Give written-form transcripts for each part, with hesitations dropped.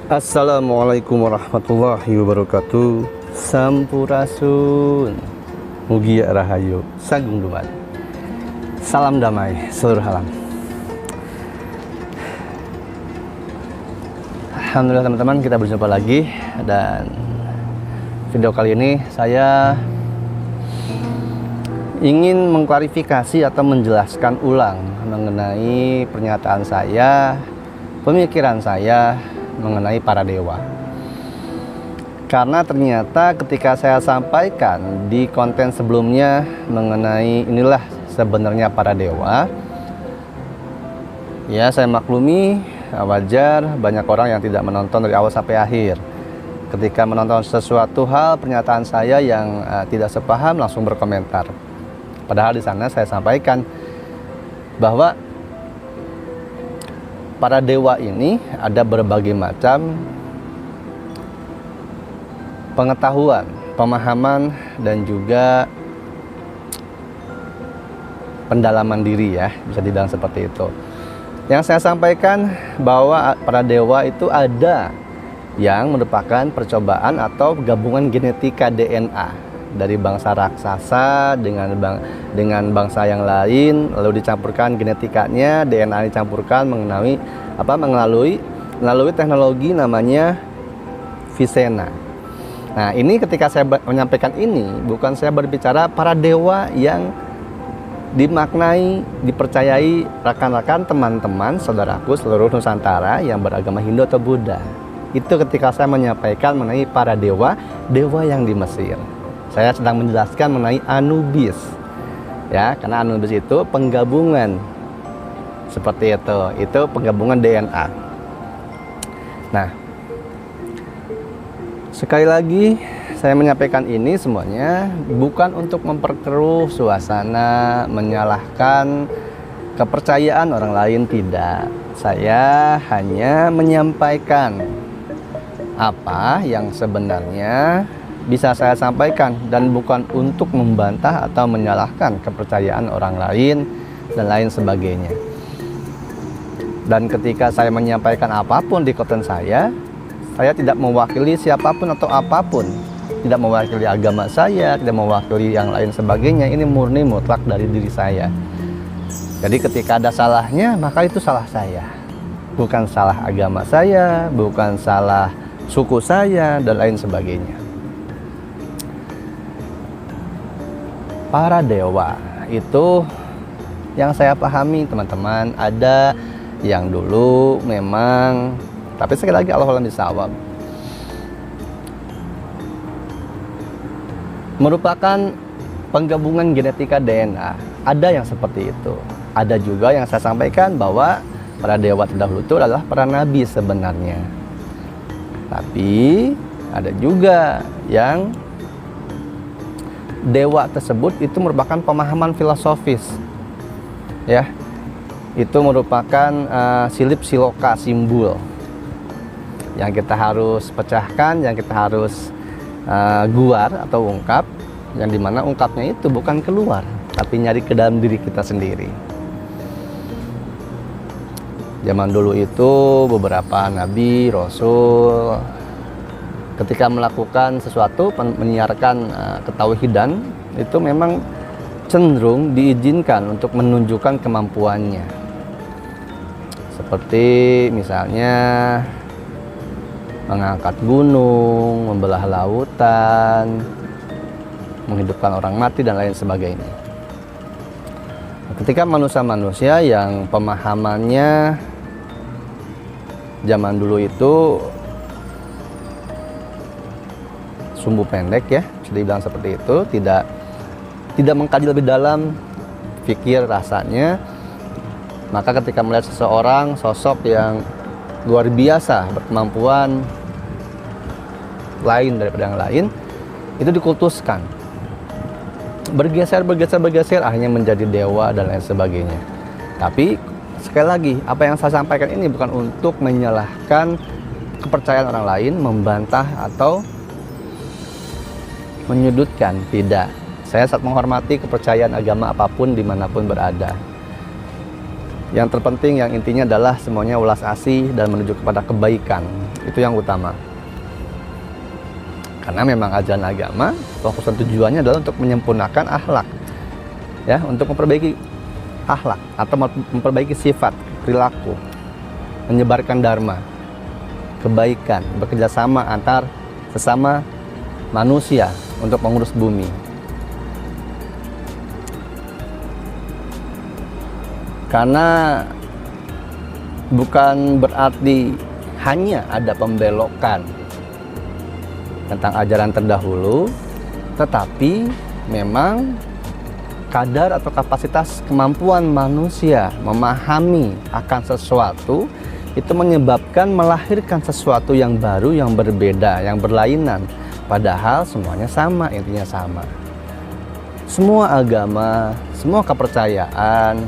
Assalamualaikum warahmatullahi wabarakatuh. Sampurasun, Mugia Rahayu, Sagung Duman. Salam damai seluruh alam. Alhamdulillah teman-teman, kita berjumpa lagi. Dan video kali ini saya ingin mengklarifikasi atau menjelaskan ulang mengenai pernyataan saya, pemikiran saya mengenai para dewa. Karena ternyata ketika saya sampaikan di konten sebelumnya mengenai inilah sebenarnya para dewa, ya saya maklumi, wajar banyak orang yang tidak menonton dari awal sampai akhir. Ketika menonton sesuatu hal, pernyataan saya yang tidak sepaham langsung berkomentar. Padahal di sana saya sampaikan bahwa para dewa ini ada berbagai macam pengetahuan, pemahaman, dan juga pendalaman diri, ya, bisa dibilang seperti itu. Yang saya sampaikan bahwa para dewa itu ada yang merupakan percobaan atau gabungan genetika DNA dari bangsa raksasa dengan bangsa yang lain, lalu dicampurkan genetikanya, DNA dicampurkan melalui teknologi namanya Vicenna. Nah, ini ketika saya menyampaikan ini, bukan saya berbicara para dewa yang dimaknai, dipercayai rekan-rekan, teman-teman, saudaraku seluruh Nusantara yang beragama Hindu atau Buddha. Itu ketika saya menyampaikan mengenai para dewa yang di Mesir. Saya sedang menjelaskan mengenai Anubis, ya, karena Anubis itu penggabungan seperti itu penggabungan DNA. Nah, sekali lagi saya menyampaikan ini semuanya bukan untuk memperkeruh suasana, menyalahkan kepercayaan orang lain, tidak. Saya hanya menyampaikan apa yang sebenarnya bisa saya sampaikan dan bukan untuk membantah atau menyalahkan kepercayaan orang lain dan lain sebagainya. Dan ketika saya menyampaikan apapun di konten saya tidak mewakili siapapun atau apapun, tidak mewakili agama saya, tidak mewakili yang lain sebagainya. Ini murni mutlak dari diri saya. Jadi ketika ada salahnya, maka itu salah saya, bukan salah agama saya, bukan salah suku saya dan lain sebagainya. Para dewa itu yang saya pahami teman-teman, ada yang dulu memang, tapi sekali lagi Allah alam bisawab, merupakan penggabungan genetika DNA. Ada yang seperti itu. Ada juga yang saya sampaikan bahwa para dewa terdahulu itu adalah para nabi sebenarnya. Tapi ada juga yang dewa tersebut itu merupakan pemahaman filosofis, ya, itu merupakan silip siloka, simbol yang kita harus pecahkan, yang kita harus guar atau ungkap, yang dimana ungkapnya itu bukan keluar tapi nyari ke dalam diri kita sendiri. Zaman dulu itu beberapa nabi, rasul ketika melakukan sesuatu, menyiarkan ketauhidan, itu memang cenderung diizinkan untuk menunjukkan kemampuannya. Seperti misalnya mengangkat gunung, membelah lautan, menghidupkan orang mati, dan lain sebagainya. Ketika manusia-manusia yang pemahamannya zaman dulu itu sumbu pendek, ya, bisa dibilang seperti itu, tidak mengkaji lebih dalam pikir rasanya, maka ketika melihat seseorang, sosok yang luar biasa berkemampuan lain daripada yang lain, itu dikultuskan. bergeser, akhirnya menjadi dewa dan lain sebagainya. Tapi sekali lagi, apa yang saya sampaikan ini bukan untuk menyalahkan kepercayaan orang lain, membantah atau menyudutkan, tidak. Saya sangat menghormati kepercayaan agama apapun dimanapun berada. Yang terpenting, yang intinya adalah semuanya ulas asih dan menuju kepada kebaikan. Itu yang utama. Karena memang ajaran agama, fokus dan tujuannya adalah untuk menyempurnakan akhlak, ya, untuk memperbaiki akhlak atau memperbaiki sifat, perilaku, menyebarkan dharma, kebaikan, bekerjasama antar sesama manusia untuk mengurus bumi. Karena bukan berarti hanya ada pembelokan tentang ajaran terdahulu, tetapi memang kadar atau kapasitas kemampuan manusia memahami akan sesuatu itu menyebabkan melahirkan sesuatu yang baru, yang berbeda, yang berlainan. Padahal semuanya sama, intinya sama. Semua agama, semua kepercayaan,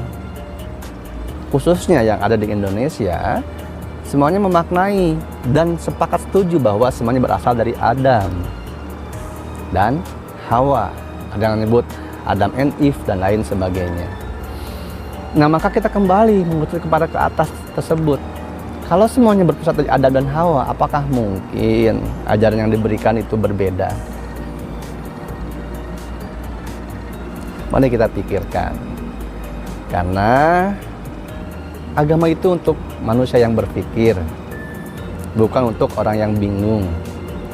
khususnya yang ada di Indonesia, semuanya memaknai dan sepakat setuju bahwa semuanya berasal dari Adam dan Hawa. Ada yang menyebut Adam and Eve dan lain sebagainya. Nah, maka kita kembali mengutuk kepada ke atas tersebut. Kalau semuanya berpusat dari Adam dan Hawa, apakah mungkin ajaran yang diberikan itu berbeda? Mari kita pikirkan. Karena agama itu untuk manusia yang berpikir, bukan untuk orang yang bingung.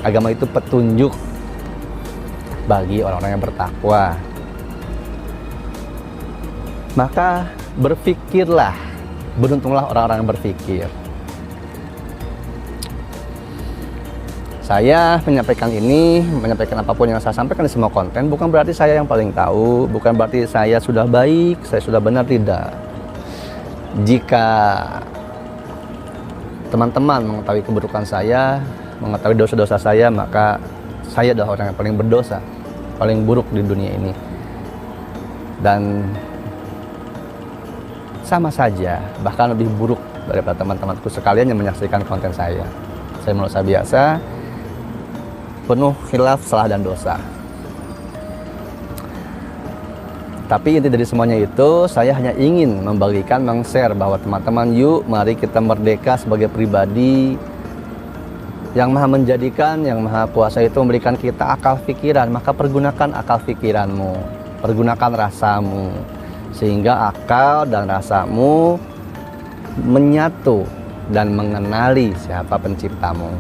Agama itu petunjuk bagi orang-orang yang bertakwa. Maka berpikirlah, beruntunglah orang-orang yang berpikir. Saya menyampaikan ini, menyampaikan apapun yang saya sampaikan di semua konten, bukan berarti saya yang paling tahu, bukan berarti saya sudah baik, saya sudah benar, tidak. Jika teman-teman mengetahui keburukan saya, mengetahui dosa-dosa saya, maka saya adalah orang yang paling berdosa, paling buruk di dunia ini. Dan sama saja, bahkan lebih buruk daripada teman-temanku sekalian yang menyaksikan konten saya. Saya manusia biasa, penuh khilaf, salah dan dosa. Tapi inti dari semuanya itu, saya hanya ingin membagikan, meng-share bahwa teman-teman, yuk mari kita merdeka sebagai pribadi. Yang maha menjadikan, yang maha kuasa itu memberikan kita akal pikiran. Maka pergunakan akal pikiranmu, pergunakan rasamu, sehingga akal dan rasamu menyatu dan mengenali siapa penciptamu.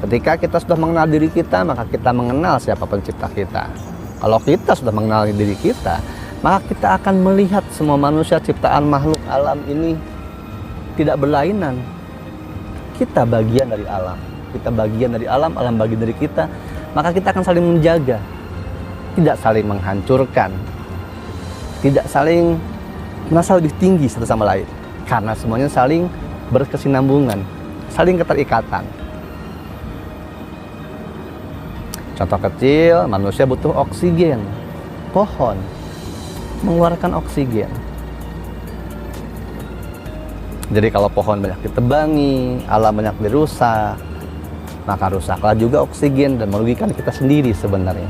Ketika kita sudah mengenal diri kita, maka kita mengenal siapa pencipta kita. Kalau kita sudah mengenali diri kita, maka kita akan melihat semua manusia ciptaan makhluk alam ini tidak berlainan. Kita bagian dari alam. Kita bagian dari alam, alam bagian dari kita. Maka kita akan saling menjaga. Tidak saling menghancurkan. Tidak saling merasa lebih tinggi satu sama lain. Karena semuanya saling berkesinambungan. Saling keterikatan. Contoh kecil, manusia butuh oksigen. Pohon mengeluarkan oksigen. Jadi kalau pohon banyak ditebangi, alam banyak dirusak, maka rusaklah juga oksigen dan merugikan kita sendiri sebenarnya.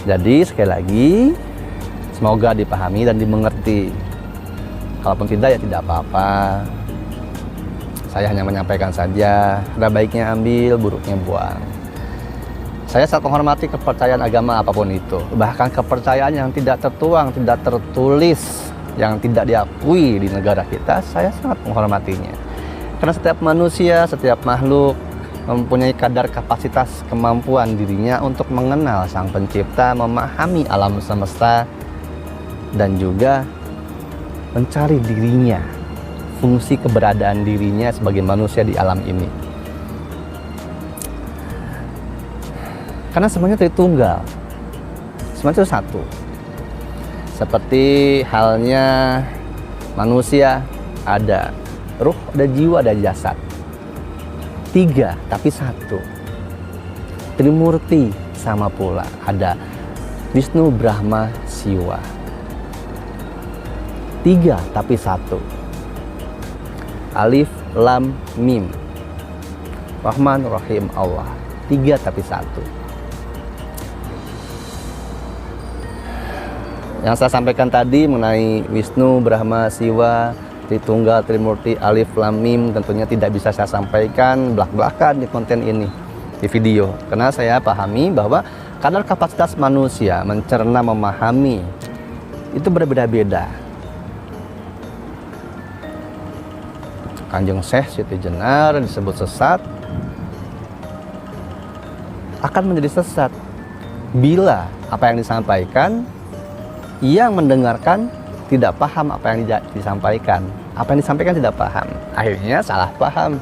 Jadi sekali lagi, semoga dipahami dan dimengerti. Kalaupun tidak, ya tidak apa-apa. Saya hanya menyampaikan saja, ada baiknya ambil, buruknya buang. Saya sangat menghormati kepercayaan agama apapun itu. Bahkan kepercayaan yang tidak tertuang, tidak tertulis, yang tidak diakui di negara kita, saya sangat menghormatinya. Karena setiap manusia, setiap makhluk mempunyai kadar kapasitas kemampuan dirinya untuk mengenal Sang Pencipta, memahami alam semesta, dan juga mencari dirinya, fungsi keberadaan dirinya sebagai manusia di alam ini. Karena semuanya Tritunggal, semuanya itu satu. Seperti halnya manusia, ada ruh, ada jiwa, ada jasad. Tiga, tapi satu. Trimurti sama pula, ada Wisnu, Brahma, Siwa. 3 tapi 1. Alif, Lam, Mim. Rahman, Rahim, Allah. 3 tapi 1. Yang saya sampaikan tadi mengenai Wisnu, Brahma, Siwa, Tritunggal, Trimurti, Alif, Lam, Mim tentunya tidak bisa saya sampaikan belak-belakan di konten ini, di video. Karena saya pahami bahwa kadar kapasitas manusia mencerna, memahami itu berbeda-beda. Kanjeng Syekh Siti Jenar disebut sesat, akan menjadi sesat bila apa yang disampaikan, yang mendengarkan tidak paham apa yang disampaikan. Apa yang disampaikan tidak paham, akhirnya salah paham.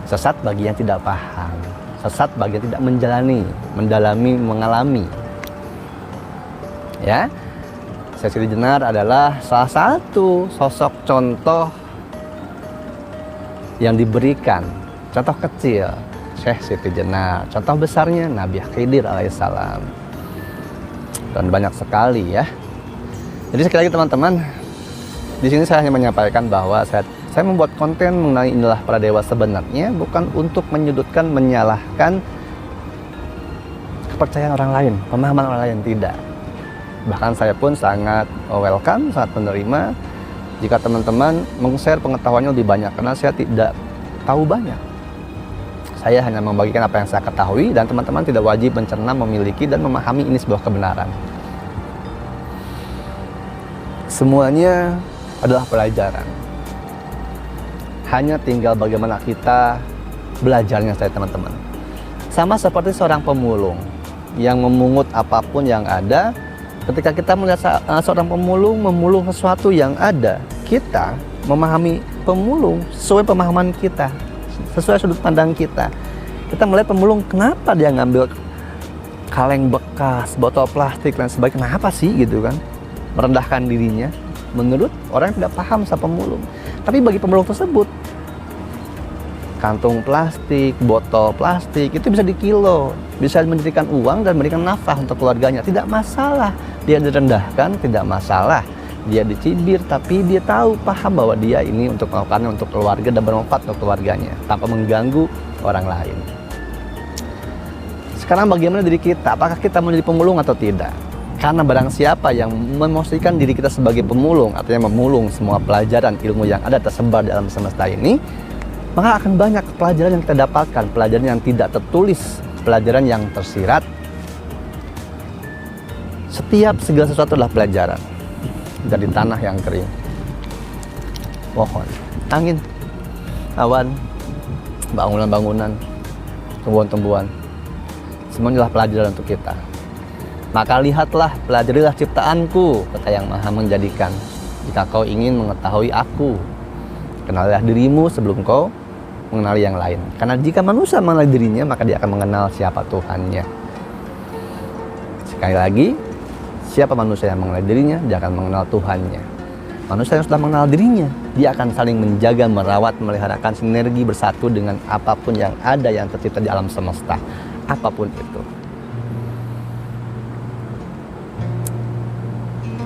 Sesat bagi yang tidak paham, sesat bagi yang tidak menjalani, mendalami, mengalami. Ya, Syekh Siti Jenar adalah salah satu sosok contoh yang diberikan, contoh kecil Syekh Siti Jenar, contoh besarnya Nabi Khidir alaihissalam, dan banyak sekali ya. Jadi sekali lagi teman-teman, di sini saya hanya menyampaikan bahwa saya membuat konten mengenai inilah para dewa sebenarnya bukan untuk menyudutkan, menyalahkan kepercayaan orang lain, pemahaman orang lain, tidak. Bahkan saya pun sangat welcome, sangat menerima jika teman-teman meng-share pengetahuannya lebih banyak, karena saya tidak tahu banyak. Saya hanya membagikan apa yang saya ketahui, dan teman-teman tidak wajib mencerna, memiliki, dan memahami ini sebuah kebenaran. Semuanya adalah pelajaran. Hanya tinggal bagaimana kita belajarnya saja teman-teman. Sama seperti seorang pemulung yang memungut apapun yang ada. Ketika kita melihat seorang pemulung memulung sesuatu yang ada, kita memahami pemulung sesuai pemahaman kita, sesuai sudut pandang kita. Kita melihat pemulung, kenapa dia ngambil kaleng bekas, botol plastik dan sebagainya, kenapa sih gitu kan? Merendahkan dirinya menurut orang yang tidak paham sama pemulung. Tapi bagi pemulung tersebut, kantung plastik, botol plastik itu bisa dikilo, bisa menjadikan uang dan memberikan nafkah untuk keluarganya. Tidak masalah dia direndahkan, tidak masalah dia dicibir, tapi dia tahu, paham bahwa dia ini untuk melakukannya untuk keluarga dan bermanfaat untuk keluarganya tanpa mengganggu orang lain. Sekarang bagaimana diri kita? Apakah kita menjadi pemulung atau tidak? Karena barang siapa yang memosisikan diri kita sebagai pemulung, artinya memulung semua pelajaran ilmu yang ada tersebar di alam semesta ini, maka akan banyak pelajaran yang kita dapatkan, pelajaran yang tidak tertulis, pelajaran yang tersirat. Setiap segala sesuatu adalah pelajaran. Dari tanah yang kering, pohon, angin, awan, bangunan-bangunan, tumbuhan-tumbuhan, semuanya adalah pelajaran untuk kita. Maka lihatlah, pelajarilah ciptaanku, kata Yang Maha Menjadikan. Jika kau ingin mengetahui aku, kenalilah dirimu sebelum kau mengenali yang lain. Karena jika manusia mengenali dirinya, maka dia akan mengenal siapa Tuhannya. Sekali lagi, siapa manusia yang mengenal dirinya, dia akan mengenal Tuhannya. Manusia yang sudah mengenal dirinya, dia akan saling menjaga, merawat, memeliharakan sinergi bersatu dengan apapun yang ada yang tercipta di alam semesta, apapun itu.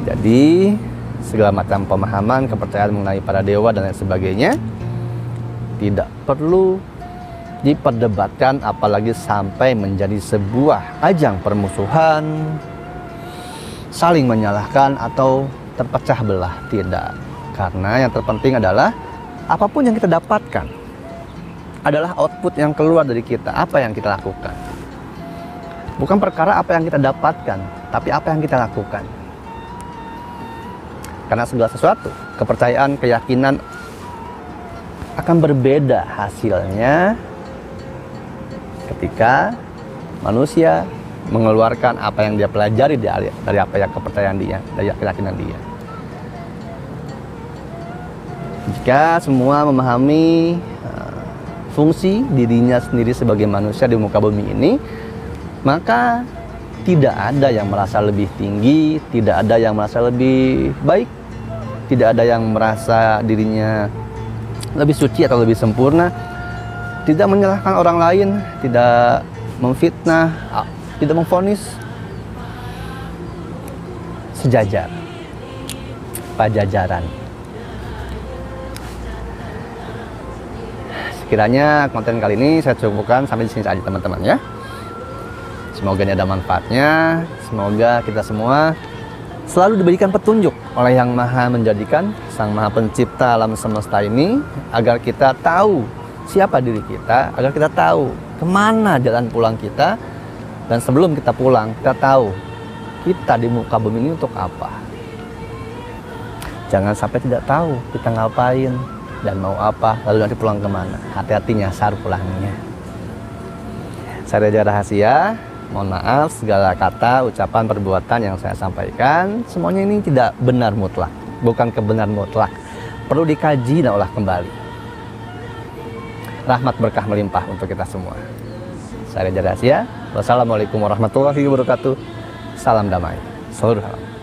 Jadi, segala macam pemahaman, kepercayaan mengenai para dewa dan lain sebagainya tidak perlu diperdebatkan, apalagi sampai menjadi sebuah ajang permusuhan, saling menyalahkan atau terpecah belah. Tidak, karena yang terpenting adalah apapun yang kita dapatkan adalah output yang keluar dari kita, apa yang kita lakukan. Bukan perkara apa yang kita dapatkan, tapi apa yang kita lakukan. Karena segala sesuatu, kepercayaan, keyakinan akan berbeda hasilnya ketika manusia mengeluarkan apa yang dia pelajari dari apa yang kepercayaan dia, dari keyakinan dia. Jika semua memahami fungsi dirinya sendiri sebagai manusia di muka bumi ini, maka tidak ada yang merasa lebih tinggi, tidak ada yang merasa lebih baik, tidak ada yang merasa dirinya lebih suci atau lebih sempurna, tidak menyalahkan orang lain, tidak memfitnah, tidak memvonis. sejajar, pajajaran. Sekiranya konten kali ini saya cukupkan sampai di sini saja teman-teman ya. Semoga ini ada manfaatnya. Semoga kita semua selalu diberikan petunjuk oleh Yang Maha Menjadikan, Sang Maha Pencipta alam semesta ini, agar kita tahu siapa diri kita, agar kita tahu kemana jalan pulang kita, dan sebelum kita pulang kita tahu kita di muka bumi ini untuk apa. Jangan sampai tidak tahu kita ngapain dan mau apa, lalu nanti pulang kemana. Hati-hati nyasar pulangnya. Saya Reza Rahasia, mohon maaf segala kata, ucapan, perbuatan yang saya sampaikan, semuanya ini tidak benar mutlak, bukan kebenaran mutlak, perlu dikaji dan olah kembali. Rahmat berkah melimpah untuk kita semua. Saya Reza Rahasia, wassalamualaikum warahmatullahi wabarakatuh. Salam damai, seluruh alam.